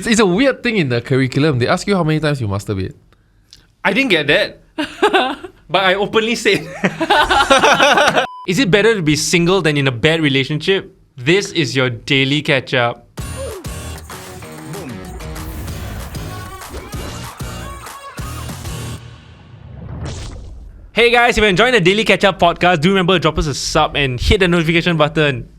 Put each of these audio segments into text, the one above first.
It's a weird thing in the curriculum. They ask you how many times you masturbate. I didn't get that. But I openly said. Is it better to be single than in a bad relationship? This is your daily catch-up. Hey guys, if you're enjoying the Daily Catch-Up podcast, do remember to drop us a sub and hit the notification button.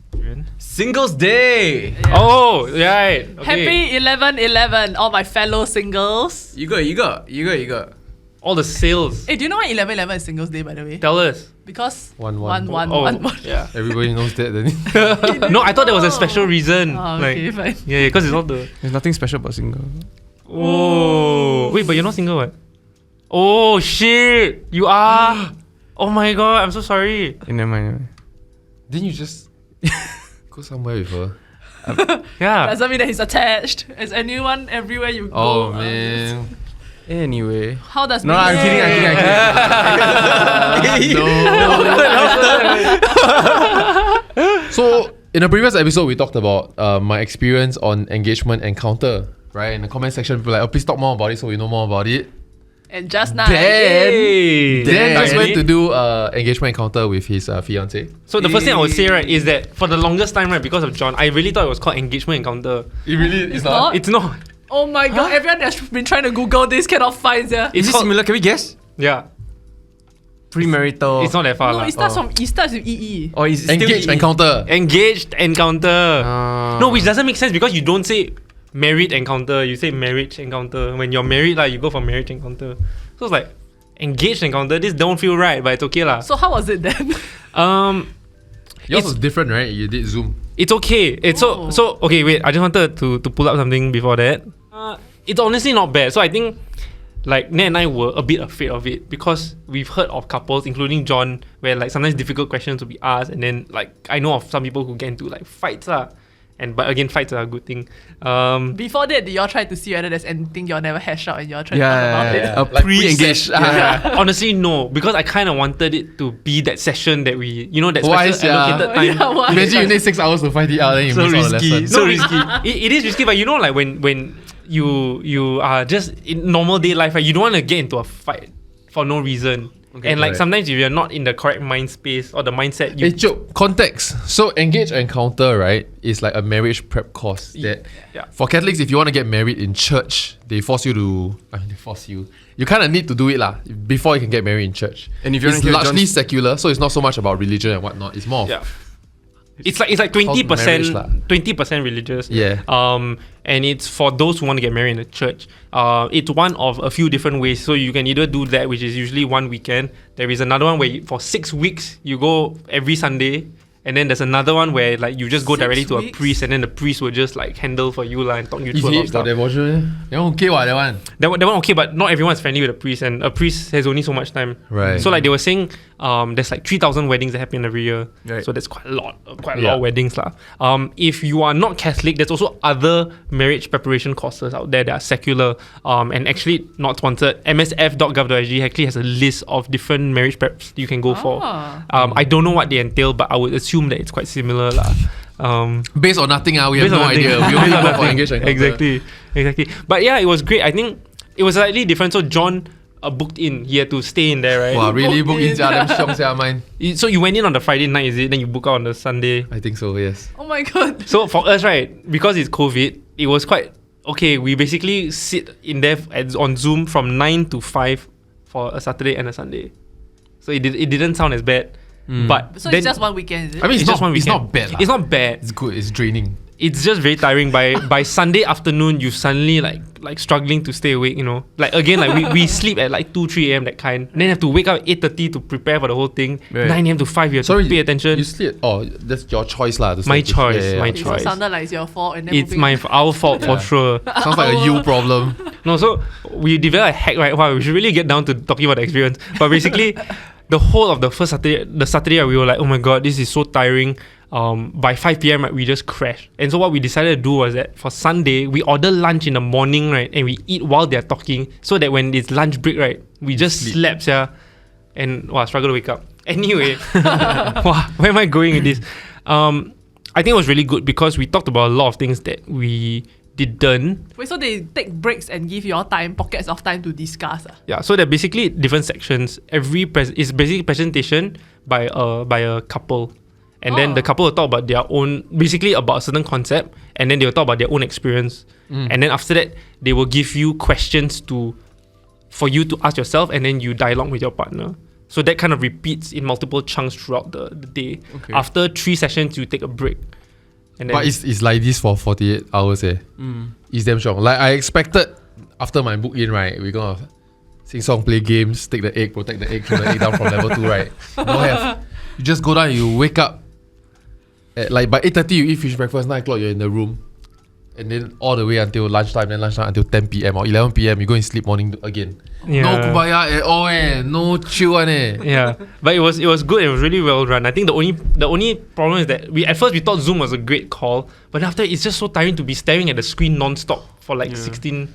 Singles Day! Yeah. Oh, right. Okay. Happy 11/11, all my fellow singles. You got. All the sales. Hey, do you know why 11/11 is Singles Day, by the way? Tell us. Because One. 1. Yeah. Everybody knows that then. No, I thought there was a special reason. Oh, okay, fine. Yeah, because it's all the... There's nothing special about single. Oh. Wait, but you're not single, what? Oh, shit. You are? Oh my god, I'm so sorry. Never mind. Didn't you just go somewhere with her? Yeah. Doesn't mean that he's attached. Is anyone everywhere you go? Oh, man. Anyway. How does No, I'm kidding. No. So, in a previous episode, we talked about my experience on engagement encounter, right? In the comment section, people were like, oh, please talk more about it so we know more about it. And just now. Hey. Dan just Really? went to do engagement encounter with his fiancée. So the first thing I would say, right, is that for the longest time, right, because of John, I really thought it was called engagement encounter. It really is not? It's not. Oh my god, everyone that's been trying to Google this cannot find it. Is it called- similar? Can we guess? Yeah. Premarital. It's not that far. No, lah. it starts with EE. Or is it still Engaged EE? encounter. Engaged encounter. No, which we doesn't make sense because you don't say married encounter, you say marriage encounter. When you're married, like, you go for marriage encounter. So it's like, engaged encounter, this don't feel right, but it's okay lah. So how was it then? Yours It's- was different, right? You did Zoom. It's okay. It's Oh. so okay. Wait, I just wanted to pull up something before that. It's honestly not bad. So I think like Ned and I were a bit afraid of it because we've heard of couples, including John, where like sometimes difficult questions will be asked, and then like I know of some people who get into like fights lah. But again, fights are a good thing. Before that, did y'all try to see whether there's anything y'all never hash out and y'all try to talk about it? A Like pre-engaged. preset. Honestly, no, because I kind of wanted it to be that session that we, that Why, special sia? allocated time. Yeah, why? Imagine you need 6 hours to fight it out, then you So miss all the risky, lessons. so risky. It is risky, but like when you are just in normal day life, right, you don't want to get into a fight for no reason. Okay, and like correct. sometimes if you're not in the correct mind space or the mindset, Hey, Chok, context. So, engage encounter, right, is like a marriage prep course that Yeah. for Catholics, if you want to get married in church, they force you to. They force you. You kind of need to do it lah before you can get married in church. And if you're It's not here, largely John's- secular, so it's not so much about religion and whatnot. It's more of yeah. It's like 20%, marriage lah. 20% religious. Yeah. And it's for those who want to get married in the church. It's one of a few different ways. So you can either do that, which is usually one weekend. There is another one where for 6 weeks you go every Sunday. And then there's another one where like you just go 6 directly to a weeks? priest, and then the priest will just like handle for you and talk you through a lot easy of for stuff. devotion. That one okay, what that one? That one okay, but not everyone is friendly with a priest, and a priest has only so much time. Right. So like they were saying, there's like 3,000 weddings that happen every year. Right. So that's quite a lot Yeah. of weddings lah. If you are not Catholic, there's also other marriage preparation courses out there that are secular. And actually not sponsored. MSF.gov.sg actually has a list of different marriage preps you can go for. I don't know what they entail, but I would assume that it's quite similar lah. Based on nothing, we have Based on no nothing. idea. We only go for engage encounter. Exactly. But yeah, it was great. I think it was slightly different. So John booked in. He had to stay in there, right? Wow, really book in in. damn xiong sia mine. So you went in on the Friday night, is it? Then you book out on the Sunday. I think so, yes. Oh my god. So for us, right, because it's COVID, it was quite okay. We basically sit in there on Zoom from 9 to 5 for a Saturday and a Sunday. So it didn't sound as bad. But So then, it's just one weekend, is it? I mean, it's just not- one it's weekend. not bad lah. It's not bad. It's good, it's draining. It's just very tiring. By Sunday afternoon, you suddenly like struggling to stay awake. Like again, like we sleep at like 2-3 a.m. that kind. And then have to wake up at 8:30 to prepare for the whole thing. Right. 9 a.m. to 5, you have to pay attention. You sleep. Oh, that's your choice lah. My choice, my Okay, so choice. it sounded like it's your fault and then It's moving- our fault for Yeah. sure. Sounds like a you problem. No, so we developed a hack, right? Wow, we should really get down to talking about the experience. But basically, the whole of the Saturday, we were like, oh my god, this is so tiring. By 5 p.m, right, we just crashed. And so what we decided to do was that for Sunday, we order lunch in the morning, right, and we eat while they're talking, so that when it's lunch break, right, we just sleep, yeah, and struggle to wake up. Anyway, where am I going with this? I think it was really good because we talked about a lot of things that we didn't. Wait, so they take breaks and give you all time, pockets of time to discuss. Yeah, so they're basically different sections. Is basically presentation by a couple, and then the couple will talk about their own, basically about a certain concept, and then they will talk about their own experience, and then after that they will give you questions for you to ask yourself, and then you dialogue with your partner. So that kind of repeats in multiple chunks throughout the day. Okay. After 3 sessions, you take a break. And then But it's like this for 48 hours. It's damn strong. Like I expected after my book in, right, we're gonna sing song, play games, take the egg, protect the egg, throw the egg down from level 2, right? No have. You just go down, you wake up at like by 8:30 you eat fish breakfast, 9 o'clock you're in the room. And then all the way until lunchtime, then lunchtime until 10 p.m. or 11 p.m. you go and sleep morning again. Yeah. No kubaya at all, no chill one. yeah, but it was good. It was really well run. I think the only problem is that at first we thought Zoom was a great call, but after it's just so tiring to be staring at the screen non-stop for like 16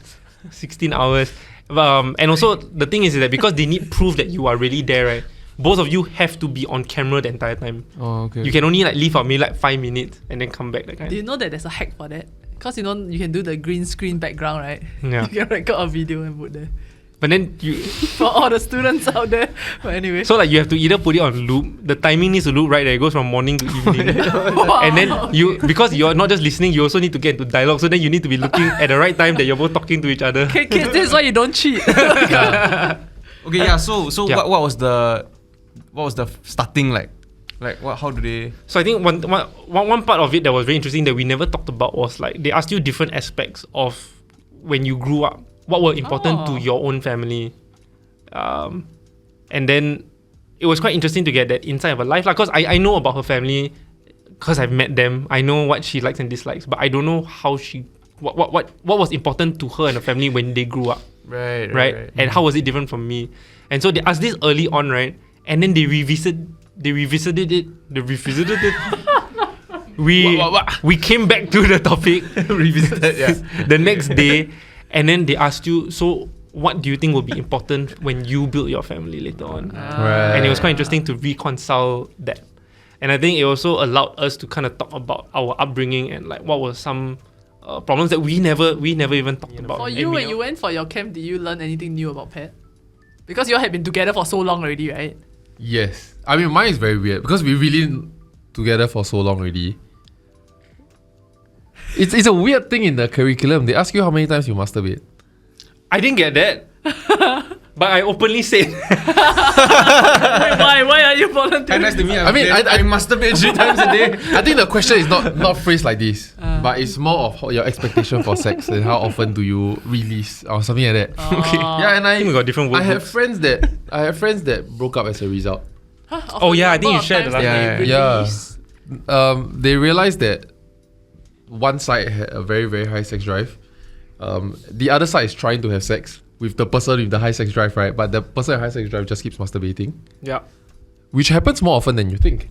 hours. And also the thing is that because they need proof that you are really there, right? Both of you have to be on camera the entire time. Oh, okay. You can only like leave out maybe like 5 minutes and then come back. That kind. Do you know that there's a hack for that? Because you know you can do the green screen background, right? Yeah. You can record a video and put there. But then you For all the students out there. But anyway. so like you have to either put it on loop. The timing needs to loop right. That it goes from morning to evening. Wow, And then okay. because you're not just listening, you also need to get into dialogue. So then you need to be looking at the right time that you're both talking to each other. Okay, kids, this is why you don't cheat. Okay, yeah. So Yeah. what was the starting like? Like how do they? So I think one part of it that was very interesting that we never talked about was like they asked you different aspects of when you grew up. What were important to your own family, and then it was quite interesting to get that insight of her life. Like, cause I know about her family, cause I've met them. I know what she likes and dislikes, but I don't know how what was important to her and her family when they grew up, right? And how was it different from me? And so they asked this early on, right? And then they revisited it. We came back to the topic, revisited, the next day. And then they asked you, so what do you think will be important when you build your family later on? Right. And it was quite interesting to reconcile that. And I think it also allowed us to kind of talk about our upbringing and like what were some problems that we never even talked about. For you, when you went for your camp, did you learn anything new about pet? Because you all had been together for so long already, right? Yes. I mean, mine is very weird because we really together for so long already. It's a weird thing in the curriculum. They ask you how many times you masturbate. I didn't get that. But I openly said. Wait, why are you volunteering? Nice to me. I mean, I masturbate 3 times a day. I think the question is not phrased like this, but it's more of your expectation for sex and how often do you release or something like that. Okay. Yeah, and I think we got different I have workbooks. friends that broke up as a result. Oh, yeah, I think you shared the last time. Yeah. They realized that one side had a very, very high sex drive. The other side is trying to have sex with the person with the high sex drive, right? But the person with high sex drive just keeps masturbating. Yeah. Which happens more often than you think.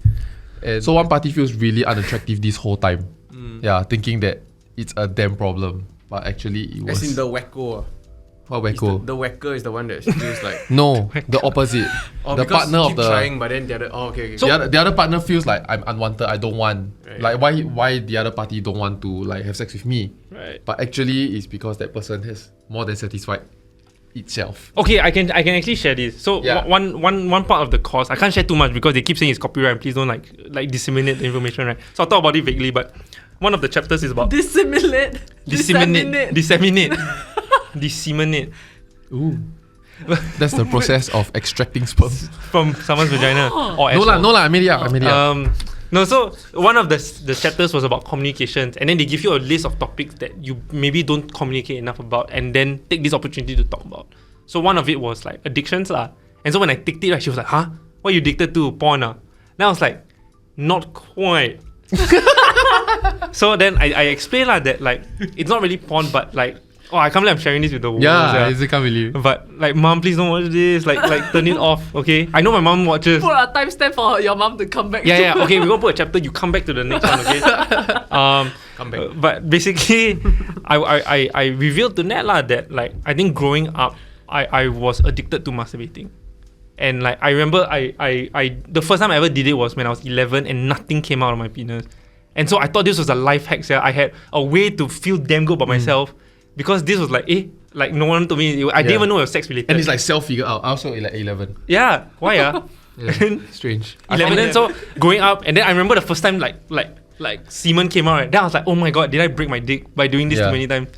And so one party feels really unattractive this whole time. Yeah, thinking that it's a damn problem. But actually it was... As in the wacko. What wacko? The whacker is the one that feels like... No, the opposite. The partner of the... trying, but then the other... Oh, okay. So the other partner feels like I'm unwanted, I don't want. Right. Like why the other party don't want to like have sex with me. Right. But actually it's because that person has more than satisfied itself. Okay, I can actually share this. So Yeah. one part of the course, I can't share too much because they keep saying it's copyright. Please don't like disseminate the information, right? So I'll talk about it vaguely, but one of the chapters is about Disseminate. disseminate Ooh. That's the process of extracting sperm. from someone's vagina or No asshole. lah, I made it up. No, so one of the chapters was about communications, and then they give you a list of topics that you maybe don't communicate enough about, and then take this opportunity to talk about. So one of it was like addictions lah. And so when I ticked it, right, she was like, "Huh? What are you addicted to? Porn ah?" Then I was like, "Not quite." So then I explained lah that like it's not really porn, but like I can't believe I'm sharing this with the world. I can't believe. But like, mom, please don't watch this. Like turn it off, okay? I know my mom watches. Put a timestamp for your mom to come back. Yeah. Okay, we're gonna put a chapter. You come back to the next one, okay? Come back. But basically, I revealed to Nat lah that like I think growing up, I was addicted to masturbating, and like I remember I the first time I ever did it was when I was 11 and nothing came out of my penis, And so I thought this was a life hack. I had a way to feel damn good about myself because this was like, like no one told me. I didn't even know it was sex related. And it's like self-figure out. I also like 11. yeah, why Yeah, strange. 11. Then so going up, and then I remember the first time like semen came out. Right? Then I was like, oh my god, did I break my dick by doing this too many times?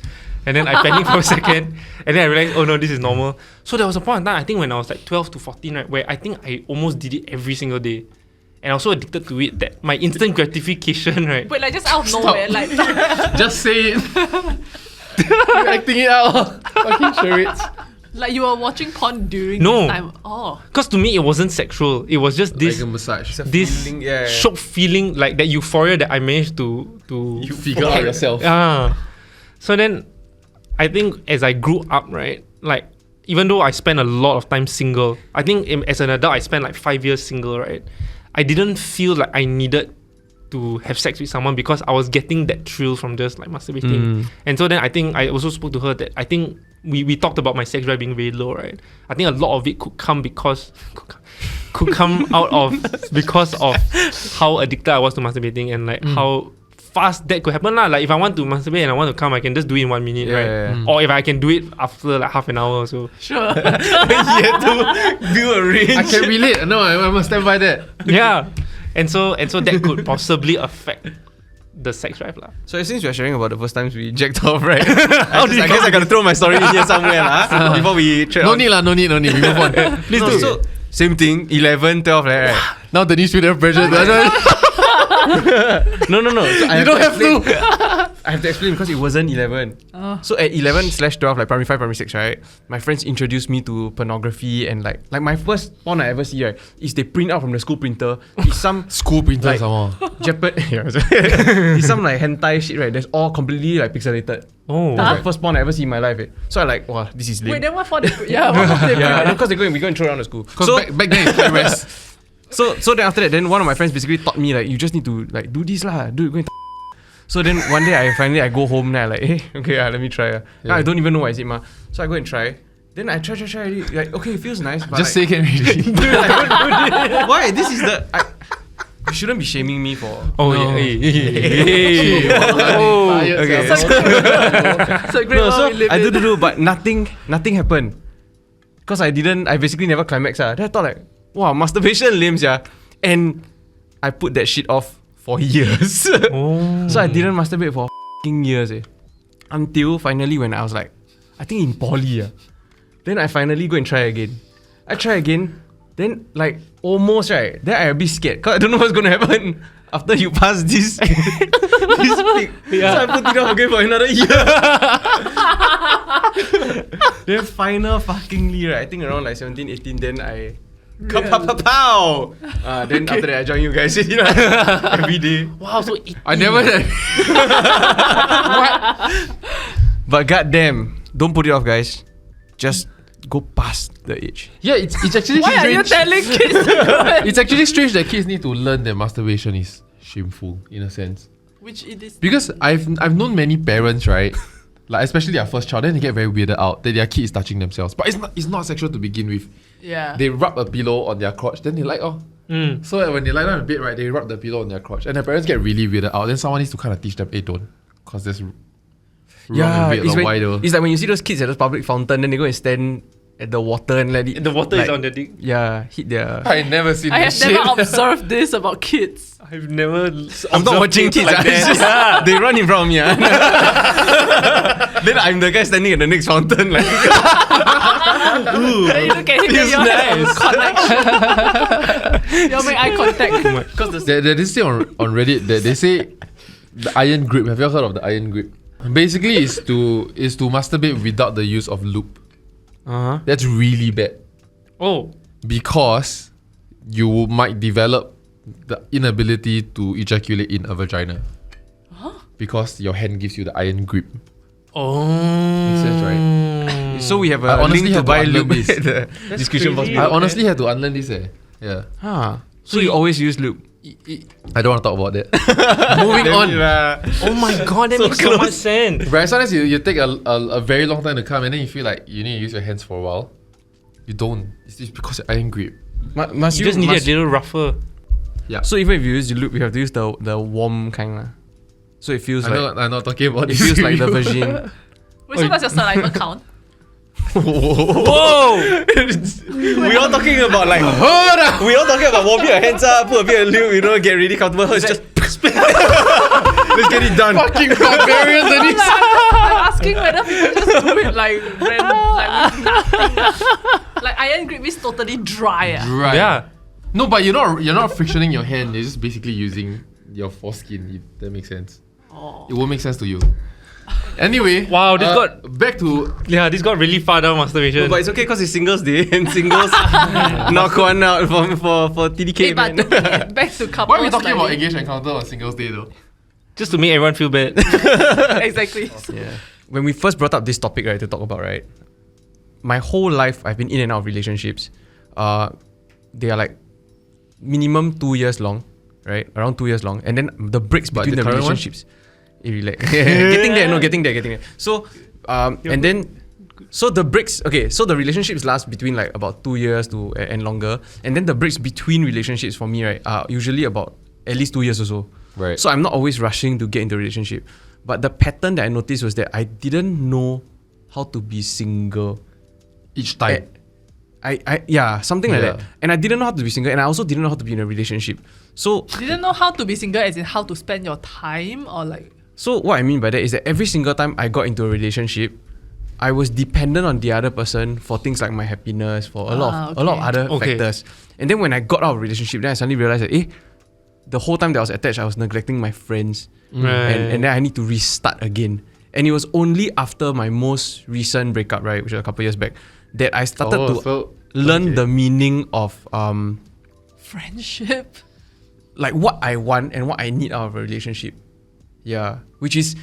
And then I panicked for a second, and then I realized, oh no, this is normal. So there was a point in time, I think when I was like 12 to 14, right, where I think I almost did it every single day. And I was so addicted to it that my instant gratification, right? But like just out of nowhere, like Just say it. You're acting it out. Fucking charades. like you were watching porn during No. this time. Oh. Because to me, it wasn't sexual. It was just this Like a massage. this feeling, yeah. shock feeling, like that euphoria that I managed to You figure out yourself. So then I think as I grew up, right, like even though I spent a lot of time single, I think as an adult I spent like 5 years single, right? I didn't feel like I needed to have sex with someone because I was getting that thrill from just like masturbating. And so then I think I also spoke to her that I think we talked about my sex drive being very low, right? I think a lot of it could come out of because of how addicted I was to masturbating and like how fast that could happen lah. Like if I want to masturbate and I want to come, I can just do it in 1 minute, right? Or if I can do it after like half an hour or so. Sure. You had to build a range. I can relate. No, I must stand by that. Yeah. And so that could possibly affect the sex drive lah. So since we are sharing about the first times we jacked off, right? I guess I gotta throw my story in here somewhere lah. Before we trade No on. need. We move on. Please No, do. so same thing, 11, 12, right? Now the new student pressure. No. So You don't have to. I have to explain because it wasn't 11. So at 11/12, like primary 5, primary 6, right? My friends introduced me to pornography and like my first porn I ever see, right, is they print out from the school printer. It's some School printer like some more. it's some like hentai shit, right? That's all completely like pixelated. Oh. That's the first porn I ever see in my life. So I like, wow, this is lame. Wait, then what for the what for the Yeah, because we go and throw around the school. Because So back then it's rest. So then after that, then one of my friends basically taught me like, you just need to like do this lah, go and So then one day I go home and I like, hey, okay, let me try. I don't even know what is it ma. So I go and try. Then I try already. Like, okay, it feels nice. But Just like, say can already. dude, I don't do this. Why? This is the you shouldn't be shaming me for. Oh No. yeah. Oh, okay. It's a great No, world so we live I in. do, but nothing happened. Cause I basically never climaxed. Then I thought like, wow, masturbation lame, yeah. And I put that shit off for years. Oh. So I didn't masturbate for f***ing years. Until finally when I was like, I think in poly. Then I finally go and try again. I try again. Then like almost right. Then I a bit scared. Cause I don't know what's gonna happen after you pass this this peak. Yeah. So I put it off again for another year. Then final fuckingly right, I think around like 17, 18, then I Kapow! Then after that I join you guys every day. Wow, so I never had. But goddamn, don't put it off, guys. Just go past the age. Yeah, it's actually Why are you strange. telling kids to do it? It's actually strange that kids need to learn that masturbation is shameful in a sense. Which it is. Because I've known many parents, right? Like especially their first child, then they get very weirded out that their kid is touching themselves. But it's not sexual to begin with. Yeah. They rub a pillow on their crotch, then they like So when they lie down in bed, right, they rub the pillow on their crotch, and their parents get really weirded out. Then someone needs to kind of teach them, hey, don't, cause there's wrong and weird or wider. It's like when you see those kids at the public fountain, then they go and stand at the water and let it. the water like, is on the dick. Yeah, hit their. I never seen I have this never shit. observed this about kids. I've never. I'm not watching kids like that. that. They run in front of me. Then I'm the guy standing at the next fountain. Like, Then you look at him and you have connection. You make eye contact. There's this thing on Reddit that they say the iron grip. Have you heard of the iron grip? Basically, is to masturbate without the use of lube. That's really bad Oh. because you might develop the inability to ejaculate in a vagina. Because your hand gives you the iron grip. Oh. Makes sense, right? so we have I a honestly link to have to buy unlearn lube this. at the description box. crazy. I honestly had to unlearn this. Yeah. So you always use lube. I don't want to talk about that. Moving on. Oh my god, that So makes so close. much sense. Right, sometimes you take a very long time to come and then you feel like you need to use your hands for a while. You don't. It's just because of iron grip. Must You just need a little rougher. Yeah. So even if you use lube, you have to use the warm kind lah. So it feels like I'm not talking about it this. feels like the vagine. Wait, so does your saliva count? Whoa! We all talking about like we all talking about warming your hands up, put a bit of lube, you know, get really comfortable. It's just let's get it done. Fucking barbarian, Denise. I'm asking whether people just do it like random, like with nothing. Like iron grip is totally dry. Right. Yeah. No, but you're not frictioning your hand. You're just basically using your foreskin. If that makes sense. Oh. It won't make sense to you. Anyway. Wow, this got back to yeah, this got really far down masturbation. No, but it's okay because it's singles day and singles knock one out for TDK, Hey, but man. to bring it back to couples. why are we talking about like, engaged encounter on Singles Day though? Just to make everyone feel bad. Exactly. Yeah. When we first brought up this topic, right, to talk about, right, my whole life I've been in and out of relationships. They are like minimum 2 years long, right? Around 2 years long, and then the breaks But between the the current one? relationships. Getting there. So and then so the breaks. Okay, so the relationships last between like about 2 years to and longer, and then the breaks between relationships for me, right, are usually about at least 2 years or so. Right. So I'm not always rushing to get into a relationship, but the pattern that I noticed was that I didn't know how to be single. Each time. Yeah, something like Yeah. that. And I didn't know how to be single, and I also didn't know how to be in a relationship. So Didn't know how to be single, as in how to spend your time, or like. So what I mean by that is that every single time I got into a relationship, I was dependent on the other person for things like my happiness, for a lot of other factors. And then when I got out of a relationship, then I suddenly realized that the whole time that I was attached, I was neglecting my friends. Right. And then I need to restart again. And it was only after my most recent breakup, right, which was a couple years back, that I started to learn the meaning of Friendship. like what I want and what I need out of a relationship. Yeah, which is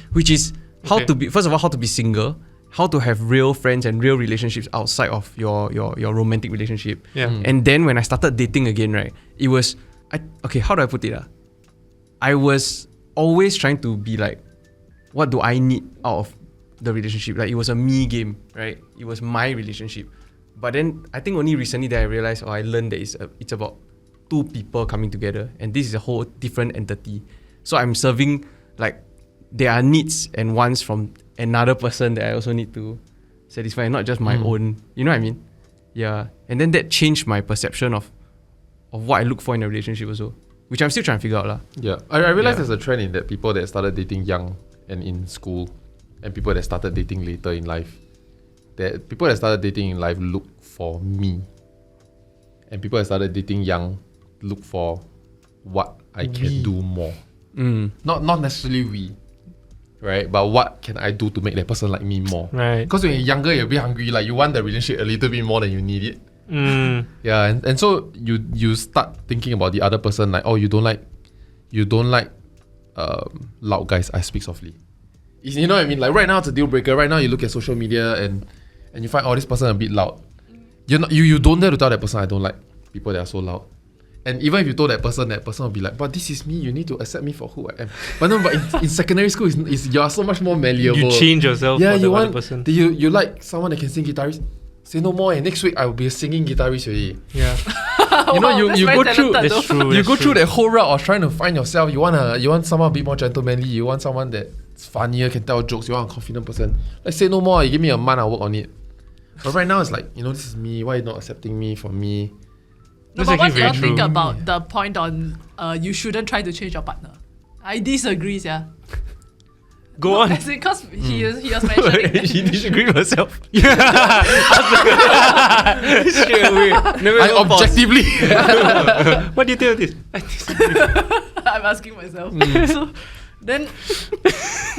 how to be, first of all, how to be single, how to have real friends and real relationships outside of your romantic relationship. Yeah. And then when I started dating again, right, it was how do I put it? I was always trying to be like, what do I need out of the relationship? Like it was a me game, right? It was my relationship. But then I think only recently that I realized or I learned that it's about two people coming together, and this is a whole different entity. So I'm serving like there are needs and wants from another person that I also need to satisfy, not just my own. You know what I mean? Yeah. And then that changed my perception of what I look for in a relationship also, which I'm still trying to figure out lah. Yeah, I realized there's a trend in that people that started dating young and in school, and people that started dating later in life. That people that started dating in life look for me, and people that started dating young look for what I can do more. Not necessarily we, right? But what can I do to make that person like me more? Right. Because when you're younger, you're a bit hungry. Like you want the relationship a little bit more than you need it. Yeah, and so you start thinking about the other person, like, oh, you don't like loud guys. I speak softly. You know what I mean? Like right now it's a deal breaker. Right now you look at social media and you find, oh, this person a bit loud. You don't dare to tell that person, I don't like people that are so loud. And even if you told that person will be like, but this is me, you need to accept me for who I am. But no, but in secondary school, you are so much more malleable. You change yourself Yeah, for you the other want person. you like someone that can sing guitarist. Say no more. And next week I will be a singing guitarist already. Yeah. You know, Wow, that's you very go through. talented That's though. true. You go through that whole route of trying to find yourself. You want someone a bit more gentlemanly. You want someone that's funnier, can tell jokes. You want a confident person. Like say no more. You give me a month, I'll work on it. But right now it's like, this is me. Why are you not accepting me for me? No, That's but what actually do you very think true. about the point on you shouldn't try to change your partner? I disagree, yeah. Go on. Because he was mentioning She disagreed with herself. Yeah. Straight away. Never I even pause. objectively. What do you think of this? I'm asking myself. So then,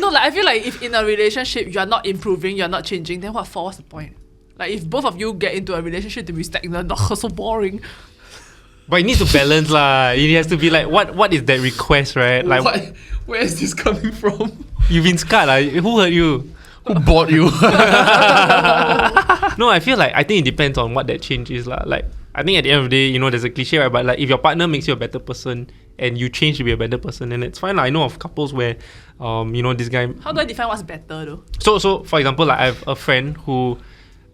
no, like I feel like if in a relationship you are not improving, you're not changing, then what's the point? Like if both of you get into a relationship to be stagnant, so boring. But it needs to balance lah. It has to be like what is that request, right? Like Where is this coming from? you've been scarred lah. Who hurt you? Who bought you? No, I think it depends on what that change is lah. Like I think at the end of the day, there's a cliche, right? But like if your partner makes you a better person and you change to be a better person, then it's fine lah. I know of couples where this guy. How do I define what's better though? So for example, like I have a friend who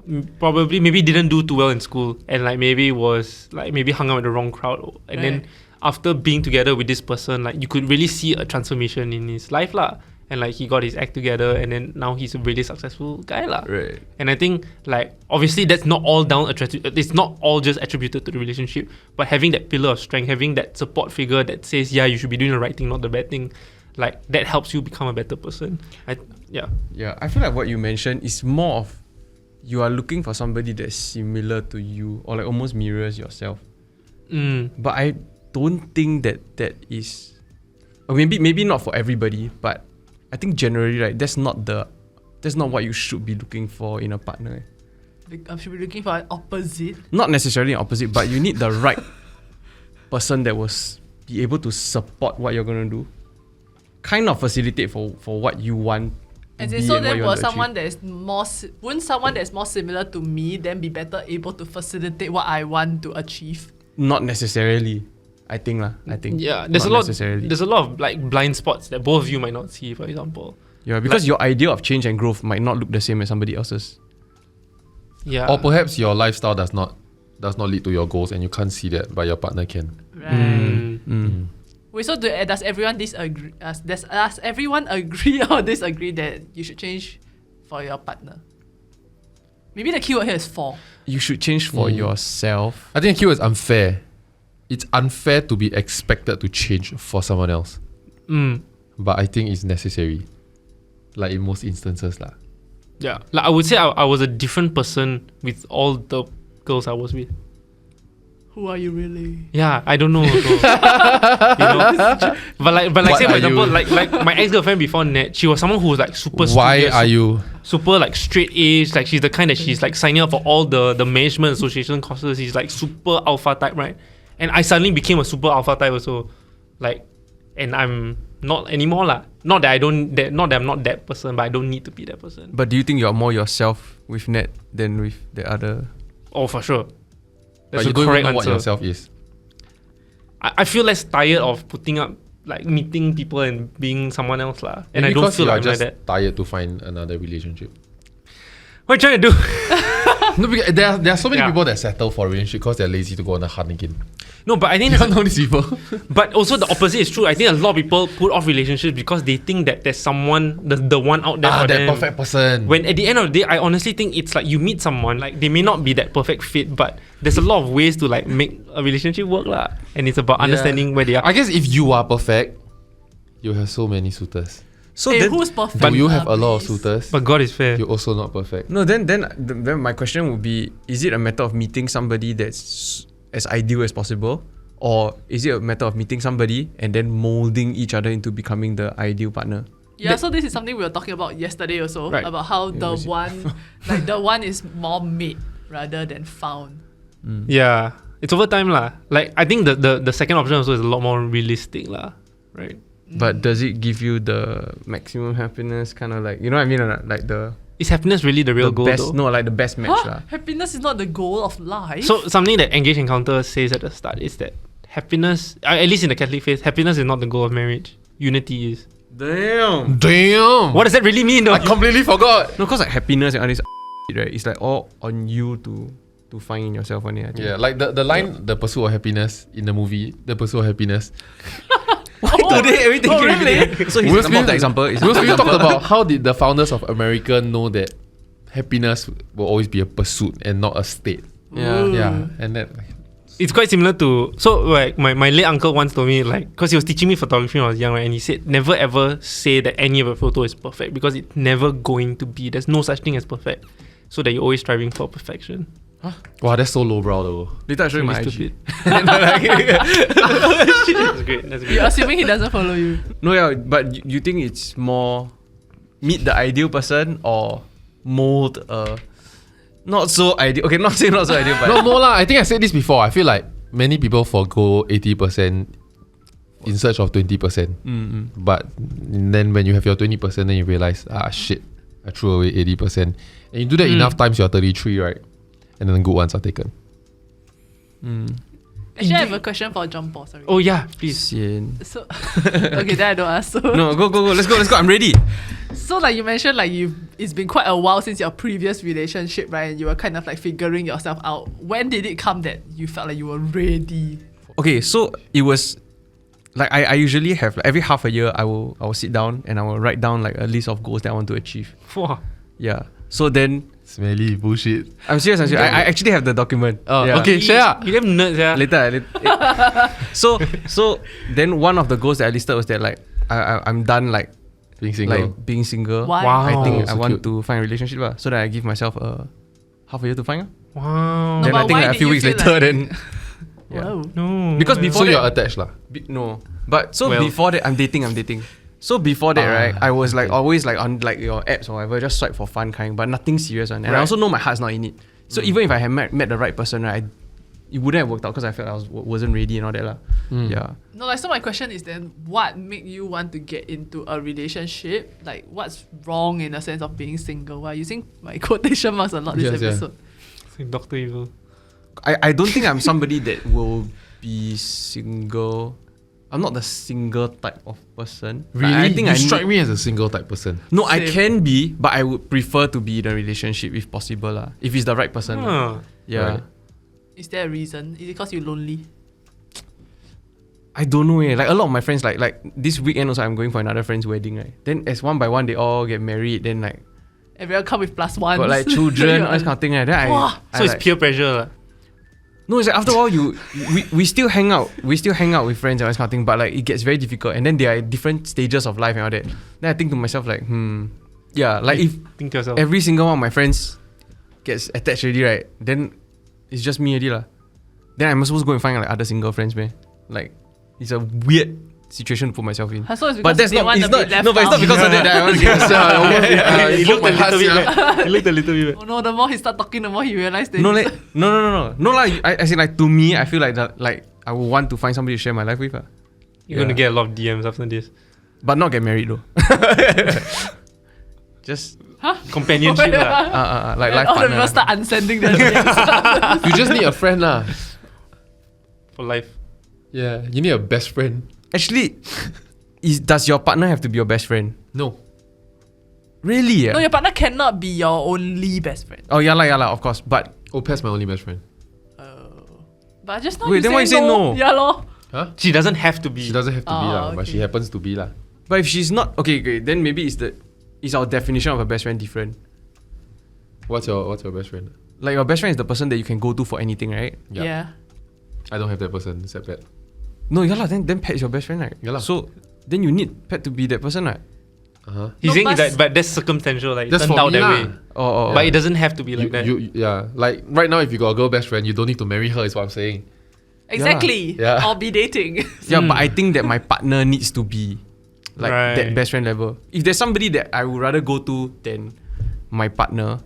maybe didn't do too well in school and like maybe hung out with the wrong crowd and then after being together with this person, like you could really see a transformation in his life lah. And like he got his act together, and then now he's a really successful guy lah. Right. And I think like obviously that's not all it's not all just attributed to the relationship, but having that pillar of strength, having that support figure that says, yeah, you should be doing the right thing, not the bad thing, like that helps you become a better person. Yeah, I feel like what you mentioned is more of you are looking for somebody that's similar to you or like almost mirrors yourself. But I don't think that is, or maybe not for everybody, but I think generally, right, that's not what you should be looking for in a partner. I should be looking for an opposite. Not necessarily an opposite, but you need the right person that will be able to support what you're gonna do, kind of facilitate for what you want. And so then, will someone that is wouldn't someone that's more similar to me then be better able to facilitate what I want to achieve? Not necessarily. I think yeah, there's a lot of like blind spots that both of you might not see, for example. Yeah, because your idea of change and growth might not look the same as somebody else's. Yeah. Or perhaps your lifestyle does not lead to your goals and you can't see that, but your partner can. Right. Wait, so does everyone disagree? Does everyone agree or disagree that you should change for your partner? Maybe the keyword here is for. You should change for yourself. I think the keyword is unfair. It's unfair to be expected to change for someone else. But I think it's necessary. Like in most instances lah. Yeah. Like I would say I was a different person with all the girls I was with. Who are you really? Yeah, I don't know. Also. But like say for example, like my ex-girlfriend before Nat, she was someone who was like super Why studious, are you? super like straight A's, like she's the kind that she's like signing up for all the management association courses. She's like super alpha type, right? And I suddenly became a super alpha type also. Like, and I'm not anymore lah. Not that I'm not that person, but I don't need to be that person. But do you think you're more yourself with Nat than with the other? Oh, for sure. That's But you the don't correct even know what answer. yourself is. I feel less tired of putting up, like meeting people and being someone else lah. And Maybe I don't because feel you are like I'm like just that. tired to find another relationship. What are you trying to do? No, because there are so many Yeah. people that settle for a relationship because they're lazy to go on a hunt again. No, but I think You don't know these people. but also the opposite is true. I think a lot of people put off relationships because they think that there's someone, the one out there for that them. perfect person. When at the end of the day, I honestly think it's like you meet someone, like they may not be that perfect fit, but there's a lot of ways to like make a relationship work lah. And it's about understanding where they are. I guess if you are perfect, you have so many suitors. So Hey, then, who's perfect? But you have a lot of please? suitors. But God is fair. You're also not perfect. no, then my question would be: is it a matter of meeting somebody that's as ideal as possible, or is it a matter of meeting somebody and then molding each other into becoming the ideal partner? Yeah, so this is something we were talking about yesterday also, Right. about how the one is more made rather than found. Yeah, it's over time lah. Like I think the second option also is a lot more realistic lah, right? But does it give you the maximum happiness? Kind of like, you know what I mean? Or not? Like Is happiness really the real the goal best, though? no, like the best match lah. Happiness is not the goal of life. So something that Engage Encounter says at the start is that happiness, at least in the Catholic faith, happiness is not the goal of marriage. Unity is. Damn. What does that really mean though? I completely forgot. No, cause like happiness and all this, right? It's like all on you to find in yourself only. I think. Yeah, like the line, the pursuit of happiness in the movie, the pursuit of happiness. Today everything. Oh, really? So Will his Smith- the example is Will Smith talked about how did the founders of America know that happiness will always be a pursuit and not a state. Yeah. Yeah, and that It's quite similar to, so like my late uncle once told me, like, because he was teaching me photography when I was young, right? And he said never ever say that any of a photo is perfect because it's never going to be. There's no such thing as perfect, so that you're always striving for perfection. wow, that's so lowbrow though. Later I show you my Really IG. stupid. That's great. That's great. You're assuming he doesn't follow you. No, yeah, but you think it's more meet the ideal person or mold a not so ideal? Okay, not saying not so ideal, but No more lah. I think I said this before. I feel like many people forgo 80% in search of 20%. But then when you have your 20%, then you realize, shit, I threw away 80%. And you do that enough times, you're 33, right? And then the good ones are taken. Actually, I have a question for John Paul. Sorry. Oh yeah, please. Sian. So, okay, then I don't ask. So, No, go. Let's go. I'm ready. so like you mentioned, like it's been quite a while since your previous relationship, right? And you were kind of like figuring yourself out. When did it come that you felt like you were ready? okay, so it was like I usually have like every half a year I will sit down and I will write down like a list of goals that I want to achieve. Wow. Yeah. So then Smelly bullshit. I'm serious. I actually have the document. Oh, Yeah. okay, share. You damn nerds, yeah. Later. So then one of the goals that I listed was that like I'm done like Being single. like being single. Why? Wow. I think so I want cute. to find a relationship so that I give myself half a year to find. Wow. No, Then but I think why like, a did few you weeks feel later like- then yeah. Wow. No. Because man. before So you're that, attached lah. no. But so Well. before that I'm dating. So before that, right, I was like okay. always like on like your apps or whatever, just swipe for fun kind, but nothing serious one. And I Right. also know my heart's not in it. So even if I had met the right person, right, it wouldn't have worked out because I felt I wasn't ready and all that lah. Yeah. No, like so my question is then what made you want to get into a relationship? Like what's wrong in the sense of being single? We're using my quotation marks a lot this Yes, yeah. episode. It's like Dr. Evil. I don't think I'm somebody that will be single. I'm not the single type of person. Like, Really? I think you I strike need- me as a single type person. No, I Same. can be, but I would prefer to be in a relationship if possible lah. If it's the right person. lah. Huh. Yeah. Right. Is there a reason? Is it because you're lonely? I don't know Like a lot of my friends like this weekend also I'm going for another friend's wedding, right? Then as one by one they all get married, then like Everyone come with plus one. got like children, all this kind of thing, right? Then Wah. So it's like, peer pressure. lah. No, it's like after a while we still hang out. We still hang out with friends and all this kind of thing, but like it gets very difficult. And then they are at different stages of life and all that. Then I think to myself like, yeah, like if Think to yourself. every single one of my friends gets attached already, right? Then it's just me already lah. Then I'm supposed to go and find like other single friends, man. Like it's a weird situation to put myself in. So it's because But that's you didn't not. want It's to be not. left No, but it's not out. because of that I want to get myself. It looked a little bit bad. It looked a little bit bad. Oh no, the more he start talking, the more he realized that No, he's- like no. Like as in like to me, I feel like that like I would want to find somebody to share my life with, You're gonna get a lot of DMs after this. but not get married though. Just Companionship. lah. like and life all the partner. people start unsending their DMs. You just need a friend lah. For life. Yeah, you need a best friend. Actually, does your partner have to be your best friend? No. Really? No, your partner cannot be your only best friend. Oh yeah lah, of course. But Opet's my only best friend. But just now Wait, you then say why you say no? Yeah lor. Huh? She doesn't have to be. She doesn't have to be Oh, lah, but she okay. happens to be lah. if she's not okay, then maybe is our definition of a best friend different? What's your best friend? Like your best friend is the person that you can go to for anything, right? Yeah. I don't have that person except Pet. No, yeah lah. Then Pat is your best friend, right? Yeah lah. So then you need Pat to be that person, right? He's No, saying but- that, but that's circumstantial. Like, it That's turned for out me that lah. way. Oh. But it doesn't have to be like that. Yeah, like right now, if you got a girl best friend, you don't need to marry her. Is what I'm saying. Exactly. Yeah. Or be dating. Yeah, but I think that my partner needs to be like that Right. best friend level. If there's somebody that I would rather go to than my partner,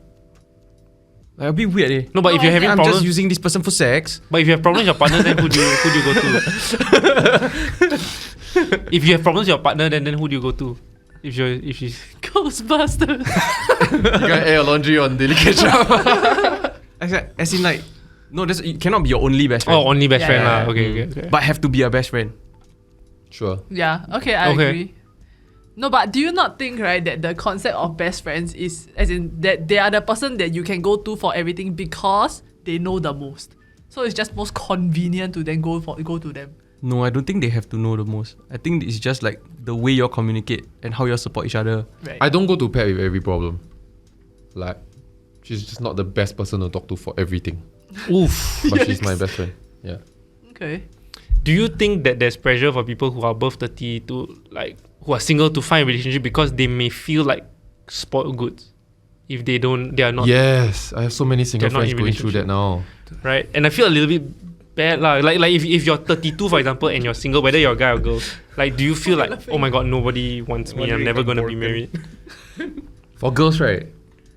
like a bit weird, eh? No, but if No, you're having I'm problems, just using this person for sex. but if you have problems with your partner, then who do you go to? If you have problems with your partner, then who do you go to? If she's Ghostbusters. You gotta air your laundry on daily Ketchup. As in like, no, it cannot be your only best friend. only best Yeah, friend yeah, lah. yeah. Okay. But have to be a best friend. Sure. Yeah, okay, I Okay. agree. No, but do you not think, right, that the concept of best friends is, as in, that they are the person that you can go to for everything because they know the most. So it's just most convenient to then go to them. No, I don't think they have to know the most. I think it's just like the way you communicate and how you support each other. Right. I don't go to Pet with every problem. Like, she's just not the best person to talk to for everything. Oof. But she's my best friend. Yeah. Okay. Do you think that there's pressure for people who are above 30 to like who are single to find a relationship because they may feel like spoiled goods if they are not Yes, I have so many single They're not friends in going through that now. right? And I feel a little bit bad lah. Like if you're 32 for example and you're single, whether you're a guy or girl, like do you feel like oh my god nobody wants me, I'm never gonna be married? For girls, right?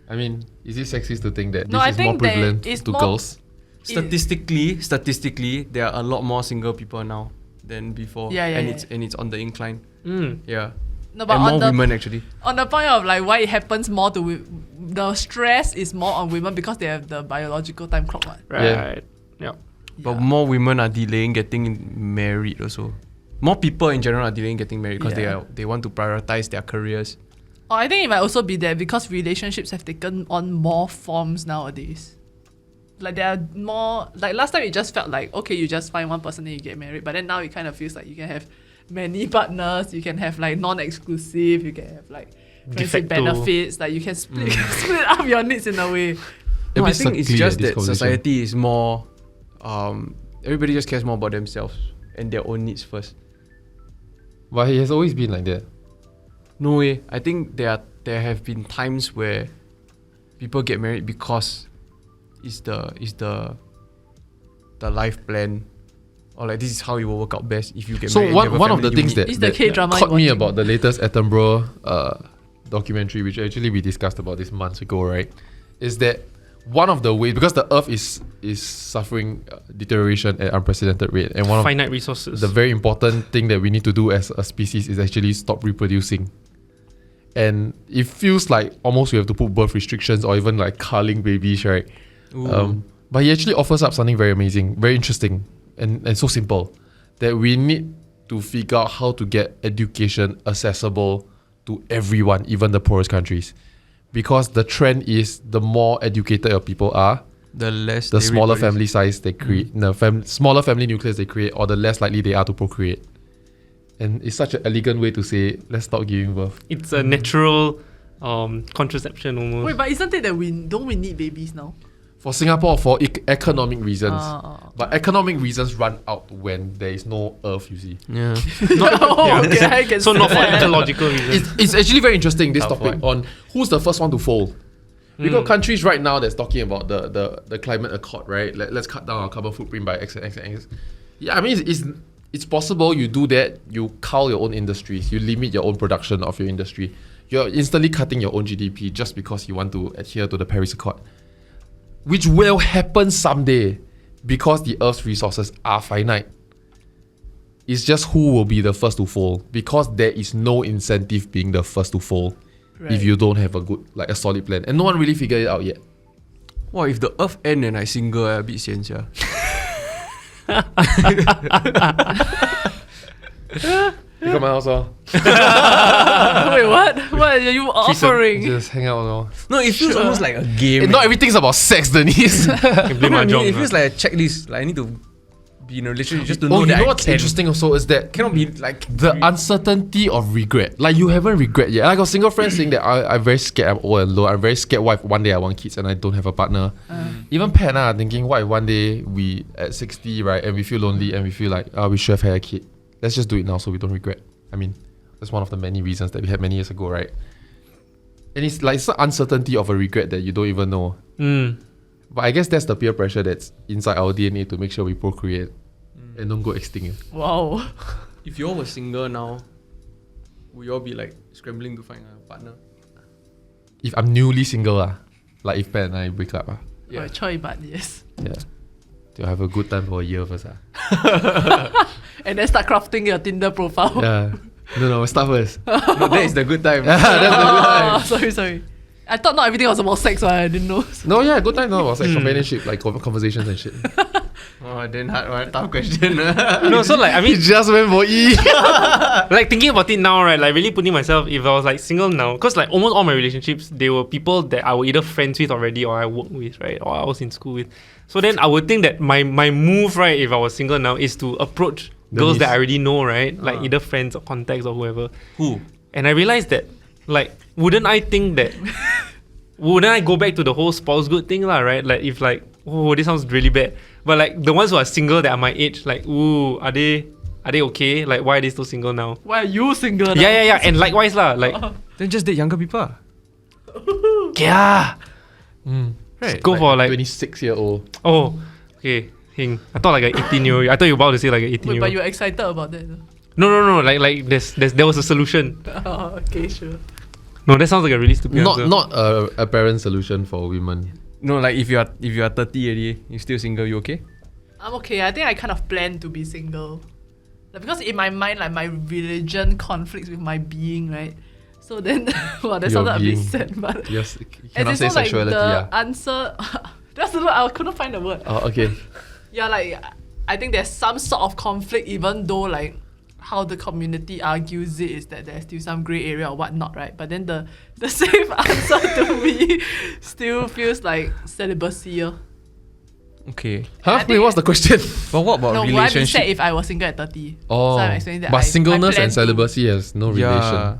I mean, is it sexist to think that No, this I is more think that prevalent it's to more- girls? Statistically, there are a lot more single people now than before. Yeah, and yeah. it's on the incline. Yeah. No, but And on more the women actually. on the point of like why it happens more to the stress is more on women because they have the biological time clock one. Right. Yeah. But more women are delaying getting married also. More people in general are delaying getting married because Yeah. they want to prioritize their careers. Or I think it might also be there because relationships have taken on more forms nowadays. like there are more, like last time it just felt like, okay, you just find one person and you get married, but then now it kind of feels like you can have many partners, you can have like non-exclusive, you can have like friendship facto. benefits, like you can split up your needs in a way. No, I bit think it's circular, just this that conversation. society is more, everybody just cares more about themselves and their own needs first. But it has always been like that. No way. I think there have been times where people get married because it's the life plan, or like this is how it will work out best if you get So married. and you have a one of the family things unit. that, It's the that K-drama caught you me watching. about the latest Attenborough documentary, which actually we discussed about this months ago, right, is that one of the ways, because the Earth is suffering deterioration at unprecedented rate, and one of Finite resources. the very important thing that we need to do as a species is actually stop reproducing. And it feels like almost we have to put birth restrictions or even like culling babies, right? But he actually offers up something very amazing, very interesting, and so simple, that we need to figure out how to get education accessible to everyone, even the poorest countries. Because the trend is the more educated your people are, the less the they smaller reproduce. family size they create, smaller family nucleus they create, or the less likely they are to procreate. And it's such an elegant way to say, let's stop giving birth. It's a natural contraception almost. Wait, but isn't it that we need babies now? For Singapore, for economic reasons. Ah. But economic reasons run out when there is no earth, you see. Yeah. Oh, okay, I can So not for stand. ecological reasons. It's actually very interesting, this Tough topic one. on who's the first one to fold. We got countries right now that's talking about the climate accord, right? Let's cut down our carbon footprint by X and X and X. Yeah, I mean, it's possible you do that, you cull your own industries, you limit your own production of your industry. You're instantly cutting your own GDP just because you want to adhere to the Paris Accord. Which will happen someday because the Earth's resources are finite. It's just who will be the first to fold, because there is no incentive being the first to fold if you don't have a solid plan. And no one really figured it out yet. Wow, if the earth end and I single, I a bit sian sia. You got my house, oh. Wait, what? What are you offering? Just hang out, oh. No, it feels almost like a game. Not everything's about sex, Denise. Can play I mean, mahjong, it feels huh? like a checklist. Like I need to be in a relationship just to Oh, know you that know I what's can. interesting also is that Cannot be like the uncertainty of regret. Like, you haven't regret yet. I got single friends saying that I'm very scared I'm old and low. I'm very scared what if one day I want kids and I don't have a partner. Even Pat and I are thinking, what if one day we at 60, right, and we feel lonely and we feel like, we should have had a kid. Let's just do it now so we don't regret. I mean, that's one of the many reasons that we had many years ago, right? And it's like the uncertainty of a regret that you don't even know. But I guess that's the peer pressure that's inside our DNA to make sure we procreate and don't go extinct. Wow. If you all were single now, would you all be like scrambling to find a partner? If I'm newly single, like if Pat and I break up, Yeah. Oh, Choi, but yes. yeah, you'll have a good time for a year first. And then start crafting your Tinder profile. Yeah. No, start first. No, that is the good time. That's the good time. Sorry. I thought not everything was about sex, so I didn't know. No, yeah, good time. No, it was like companionship, like conversations and shit. Oh, then hard one. Tough question. No, so like I mean, just went for E. like thinking about it now, right? Like really putting myself, if I was like single now, because like almost all my relationships, they were people that I were either friends with already, or I worked with, right, or I was in school with. So then I would think that my move, right, if I was single now, is to approach girls that I already know, right, like either friends or contacts or whoever. Who? And I realized that, like, wouldn't I go back to the whole spouse good thing, lah, right? Like, if like, oh, this sounds really bad. But like, the ones who are single that are my age, like, ooh, are they okay? Like, why are they still single now? Why are you single now? Yeah. And likewise, lah, like, Then just date younger people. yeah. Right. Go for like, 26-year-old. oh, okay. Hing. I thought like an 18-year-old. I thought you were about to say like an Wait, 18-year-old. but you're excited about that? Though? No. Like there was a solution. Oh, okay, sure. No, that sounds like a really stupid answer. Not a apparent solution for women. No, like if you are 30 already, you still single, you okay? I'm okay. I think I kind of plan to be single. Like, because in my mind, like my religion conflicts with my being, right? So then, well, that Your sounded a bit being. sad, but Yes, you and cannot say so like sexuality. the answer. That's the word. I couldn't find the word. Oh, okay. Yeah, like I think there's some sort of conflict, even though like how the community argues it is that there's still some grey area or whatnot, right? But then the safe answer to me still feels like celibacy. Okay. Huh? Wait, what's the question? But what about No, would I be sad relationship? if I was single at 30? Oh, So I'm explaining that but I singleness plan and to- celibacy has no relation. Yeah.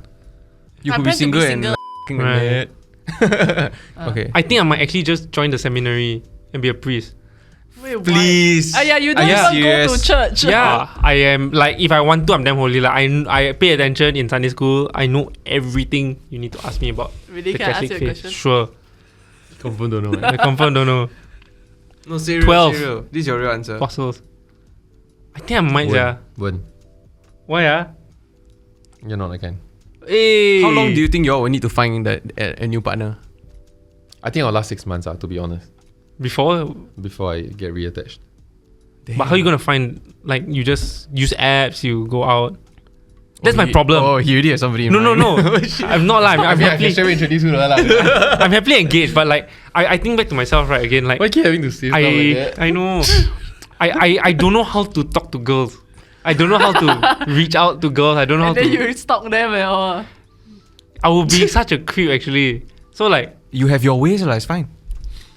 You I could be plan to be single and single. f***ing Right. mad. Okay. I think I might actually just join the seminary and be a priest. Wait, why? Please. Yeah, you don't Are you even go to serious? church. Yeah, I am. Like, if I want to, I'm damn holy. Like, I pay attention in Sunday school. I know everything you need to ask me about Really, the can I ask Catholic you a faith. question? Sure. Confirm don't know. I confirm don't know. No, serious. 12. Serious. This is your real answer. Apostles. I think I might, yeah. When? Why, yeah? You're not that kind. Hey. How long do you think you all will need to find a new partner? I think I'll last 6 months, to be honest, Before? before I get reattached. But how are you gonna find, like, you just use apps, you go out? That's my he- problem. Oh, he already has somebody in No, no, mind. no. I'm not like, I'm happily, introduce you to her. I'm happily engaged, but like, I think back to myself, right, again, like, Why keep having to say stuff like that? I know. I don't know how to talk to girls. I don't know how to reach out to girls. I don't know how And then to. you stalk them and all. I would be such a creep actually. So like, You have your ways, it's fine.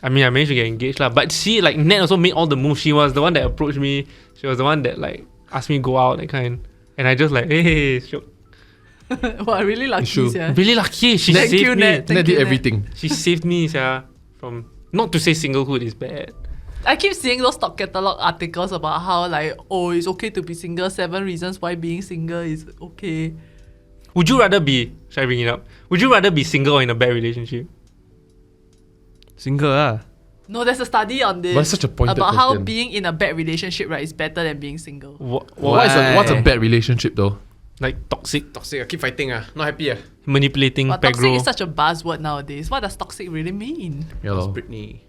I mean, I managed to get engaged lah. But she like Nat also made all the moves. She was the one that approached me. She was the one that like asked me to go out that kind. And I just like, hey, sure. Wow, really lucky, Sure. yeah. Really lucky. She Thank saved you, me. Nat. Thank Nat did you, Nat. everything. She saved me, yeah, from not to say singlehood is bad. I keep seeing those stock catalog articles about how like, oh, it's okay to be single. 7 reasons why being single is okay. Would you rather be? Should I bring it up? Would you rather be single or in a bad relationship? Single, ah. No, there's a study on this But it's such a pointed about how question. being in a bad relationship, right, is better than being single. What's What's a bad relationship though? like toxic, Toxic, keep fighting, not happy. manipulating, But toxic pegro? is such a buzzword nowadays. What does toxic really mean? Yeah, lor. Britney.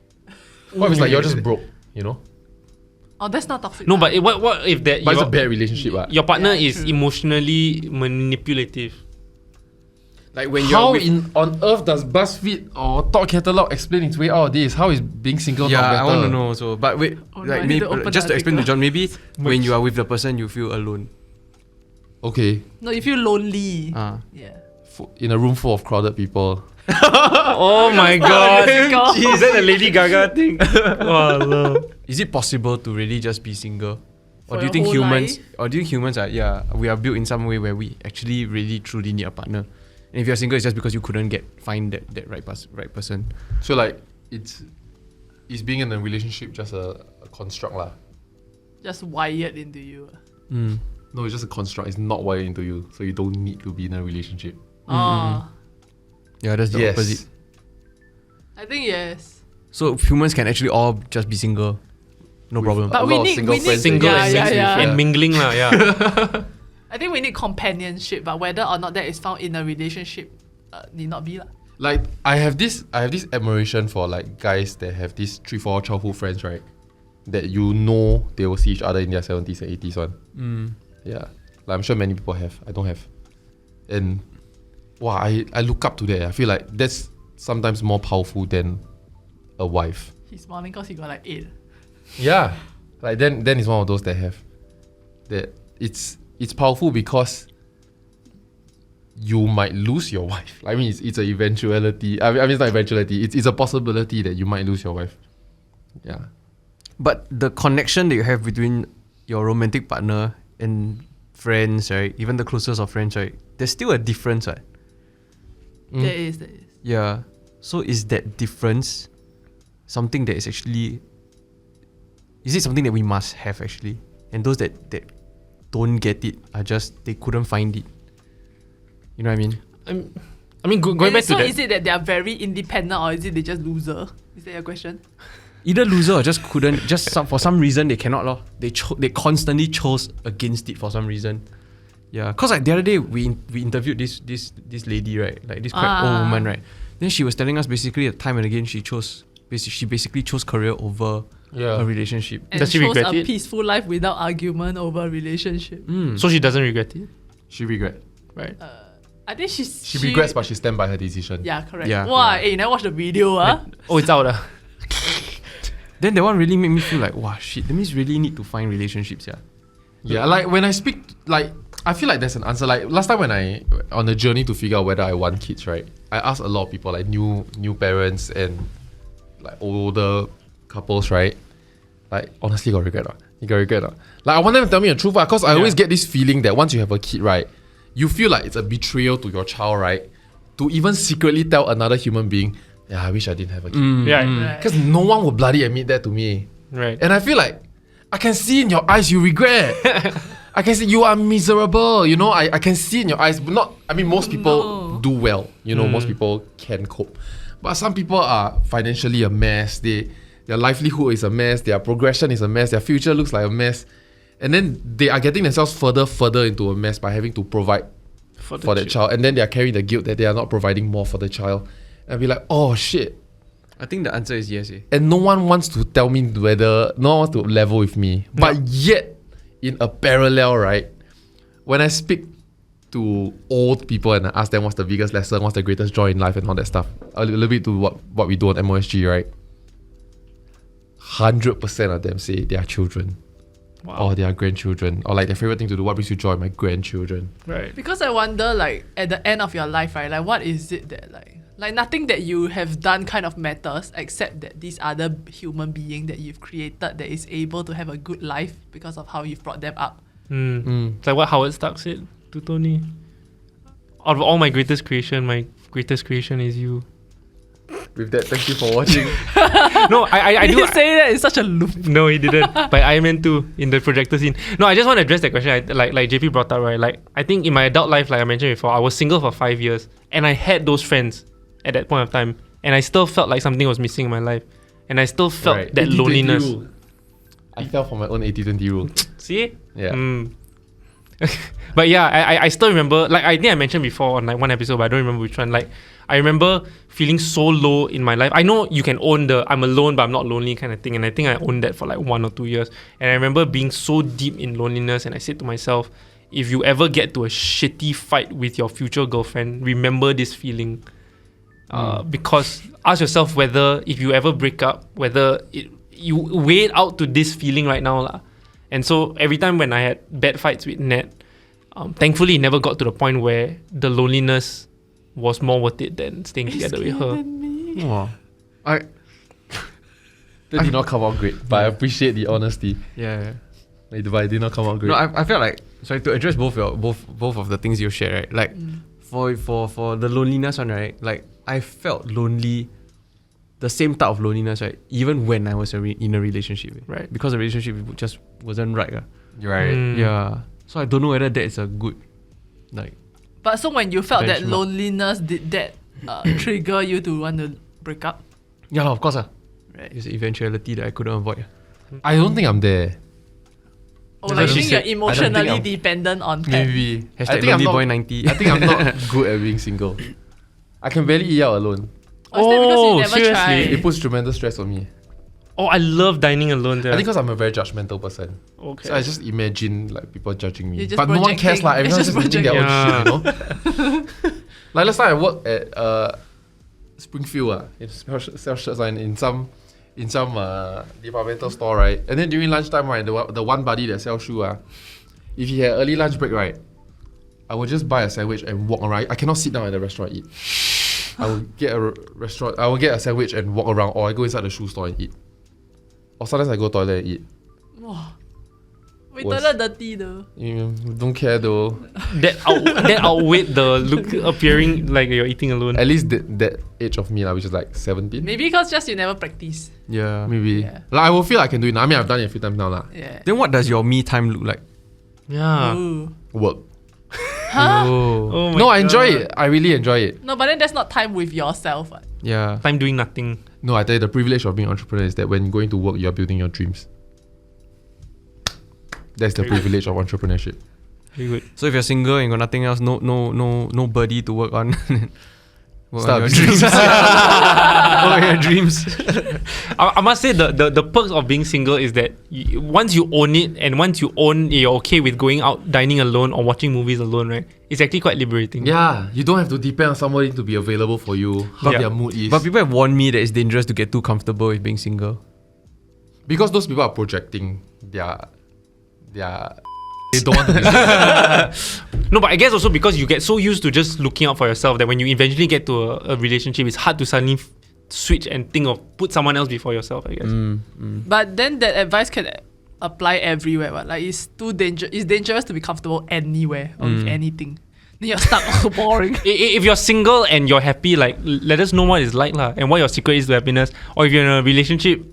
What if it's like you're just broke, you know? Oh, that's not toxic. No, lah. but what if that But it's your, a bad relationship, what? your partner Yeah, is true. emotionally manipulative? Like when How on earth does BuzzFeed or Talk Catalog explain its way out of this? How is being single not Yeah, better? I want to know also. But wait, Oh, no, like I need maybe to open just the to explain to article. John, maybe when you are with the person, you feel alone. Okay, No, you feel lonely. Yeah. in a room full of crowded people. Oh my god. god! Is that the Lady Gaga thing? Oh no. Is it possible to really just be single? Or For do you your think whole humans life? or do you think humans are we are built in some way where we actually really truly need a partner? And if you're single, it's just because you couldn't find that right person. So like, is being in a relationship just a construct lah? Just wired into you. No, it's just a construct. It's not wired into you, so you don't need to be in a relationship. Oh. Yeah, that's the Yes. opposite. I think yes. So humans can actually all just be single. No With problem. a But we lot of need single friends Single yeah, and, yeah, mixed yeah. with- and mingling lah, yeah. I think we need companionship, but whether or not that is found in a relationship, need not be lah. Like I have this admiration for like guys that have these 3-4 childhood friends, right? That you know they will see each other in their 70s and 80s one. Yeah, like I'm sure many people have. I don't have. And wow, I look up to that. I feel like that's sometimes more powerful than a wife. He's smiling because he got like 8. Yeah, like then it's one of those that have that it's powerful because you might lose your wife. I mean, it's an eventuality. I mean, it's not eventuality. It's a possibility that you might lose your wife. Yeah. But the connection that you have between your romantic partner and friends, right? Even the closest of friends, right? There's still a difference, right? There is. Yeah. So is that difference something that is actually... Is it something that we must have actually? And those that don't get it are just... They couldn't find it. You know what I mean? I mean, going back so to that. is it that they are very independent or is it they just loser? Is that your question? Either loser or just couldn't... for some reason they cannot lor. They constantly chose against it for some reason. Yeah. Cause like the other day we interviewed this lady, right? Like this quite old woman, right? Then she was telling us basically time and again she basically chose career over a relationship. And Does she chose regret a it? peaceful life without argument over relationship. So she doesn't regret it, She regret. right? I think She regrets, but she stand by her decision. Yeah, correct. Yeah. Wow, hey, you never watch the video, Oh, it's out. Then that one really made me feel like, wow, shit, that means really need to find relationships, yeah. Yeah, like when I speak, like I feel like there's an answer. Like last time when I on the journey to figure out whether I want kids, right? I asked a lot of people, like new parents and like older couples, right? Like, honestly, you got regret. You got regret. Like, I want them to tell me the truth, because I always get this feeling that once you have a kid, right, you feel like it's a betrayal to your child, right? To even secretly tell another human being, yeah, I wish I didn't have a kid. Yeah. Because no one will bloody admit that to me. Right. And I feel like, I can see in your eyes you regret. I can see you are miserable. You know, I can see in your eyes. But not, I mean, most people do well. You know, most people can cope. But some people are financially a mess. Their livelihood is a mess. Their progression is a mess. Their future looks like a mess. And then they are getting themselves further into a mess by having to provide for that child. And then they are carrying the guilt that they are not providing more for the child. And be like, oh shit. I think the answer is yes. And no one wants to tell me no one wants to level with me. But yet, in a parallel, right, when I speak to old people and I ask them what's the biggest lesson, what's the greatest joy in life and all that stuff, a little bit to what we do on MOSG, right? 100% of them say their children. Wow. Or their grandchildren. Or like their favorite thing to do, what brings you joy? My grandchildren. Right. Because I wonder, like, at the end of your life, right, like, what is it that, like nothing that you have done kind of matters except that this other human being that you've created that is able to have a good life because of how you've brought them up. It's like what Howard Stark said to Tony. Out of all my greatest creation is you. With that, thank you for watching. No, I Did do you say that in such a loop? No, he didn't. But Iron Man 2 in the projector scene. No, I just want to address that question. Like JP brought up, right? Like, I think in my adult life, like I mentioned before, I was single for 5 years. And I had those friends at that point of time. And I still felt like something was missing in my life. And I still felt that 80-20 loneliness. rule. I fell for my own 80-20 rule. See? Yeah. But yeah, I still remember, like I think I mentioned before on like one episode, but I don't remember which one. Like, I remember feeling so low in my life. I know you can own the I'm alone but I'm not lonely kind of thing, and I think I owned that for like 1 or 2 years. And I remember being so deep in loneliness, and I said to myself, if you ever get to a shitty fight with your future girlfriend, remember this feeling. Because ask yourself whether if you ever break up, whether you wait out to this feeling right now lah. And so every time when I had bad fights with Nat, thankfully it never got to the point where the loneliness was more worth it than staying together with her. That did not come out great, but I appreciate the honesty. Yeah. But it did not come out great. No, I felt like, sorry, to address both of the things you shared, right? Like for the loneliness one, right? Like I felt lonely, the same type of loneliness, right? Even when I was in a relationship, Right. Because the relationship just wasn't right. Right. Yeah. So I don't know whether that is a good, like. But so when you felt that Benchmark. loneliness, did that trigger you to want to break up? Yeah, of course. Right. It's an eventuality that I couldn't avoid. I don't think I'm there. Or like you she think you're said- I don't think emotionally I'm- dependent on that? Maybe. I Hashtag think I'm lonely not, boy 90. I think I'm not good at being single. I can barely eat out alone. Or is that because you never seriously? tried? It puts tremendous stress on me. Oh, I love dining alone there. I think because I'm a very judgmental person. okay. So I just imagine like people judging me. You're just But no one cares, projecting. like everyone's It's just just thinking their own projecting. shit, you know? Like last time I worked at Springfield, in sell shirts in some departmental store, right? And then during lunchtime, right, the one buddy that sells shoe, if he had early lunch break, right, I would just buy a sandwich and walk around. I cannot sit down at the restaurant and eat. I will get a sandwich and walk around, or I go inside the shoe store and eat. Or sometimes I go toilet and eat. Wait, Was- toilet dirty though. Don't care though. that outweighed the look appearing like you're eating alone. At least that age of me, which is like 17. Maybe because just you never practice. Yeah. Maybe. Yeah. Like I will feel I can do it now. I mean, I've done it a few times now. Yeah. Then what does your me time look like? Yeah. Ooh. Work. Huh? Oh my No, I enjoy God. it. I really enjoy it. No, but then that's not time with yourself. What? Yeah. Time doing nothing. No, I tell you, the privilege of being an entrepreneur is that when going to work, you're building your dreams. That's the privilege of entrepreneurship. Very good. So if you're single and got nothing else, nobody to work on. Work Start on a your business. dreams. Work on your dreams. I must say the perks of being single is that once you own it, and once you own you're okay with going out dining alone or watching movies alone, right? It's actually quite liberating. Yeah, you don't have to depend on somebody to be available for you, how Yeah. their mood is. But people have warned me that it's dangerous to get too comfortable with being single. because those people are projecting their they don't want to be single. No, but I guess also because you get so used to just looking out for yourself that when you eventually get to a relationship, it's hard to suddenly switch and think of put someone else before yourself, I guess. But then that advice can apply everywhere. What? Like it's dangerous to be comfortable anywhere or with anything. Then you're stuck. Boring. If you're single and you're happy, like let us know what it's like lah, and what your secret is to happiness. Or if you're in a relationship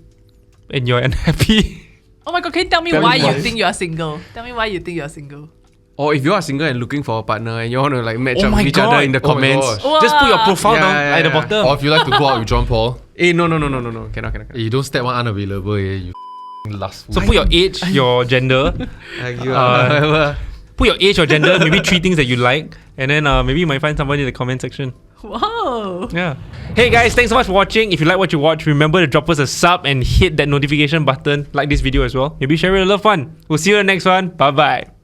and you're unhappy. Oh my god, can you tell me Tell me why you why. think you are single? Tell me why you think you are single. Or if you are single and looking for a partner and you want to like match Oh up my with each other God. in the Oh my comments. gosh. Just put your profile Yeah, down yeah, at the yeah. bottom. Or if you like to go out with John Paul, No. Cannot. you don't step one unavailable, you lustful. So put your age, your gender, put your age or gender, maybe 3 things that you like, and then maybe you might find somebody in the comment section. Wow. Yeah. Hey guys, thanks so much for watching. If you like what you watch, remember to drop us a sub and hit that notification button. Like this video as well. Maybe share it with a loved one. We'll see you in the next one. Bye bye.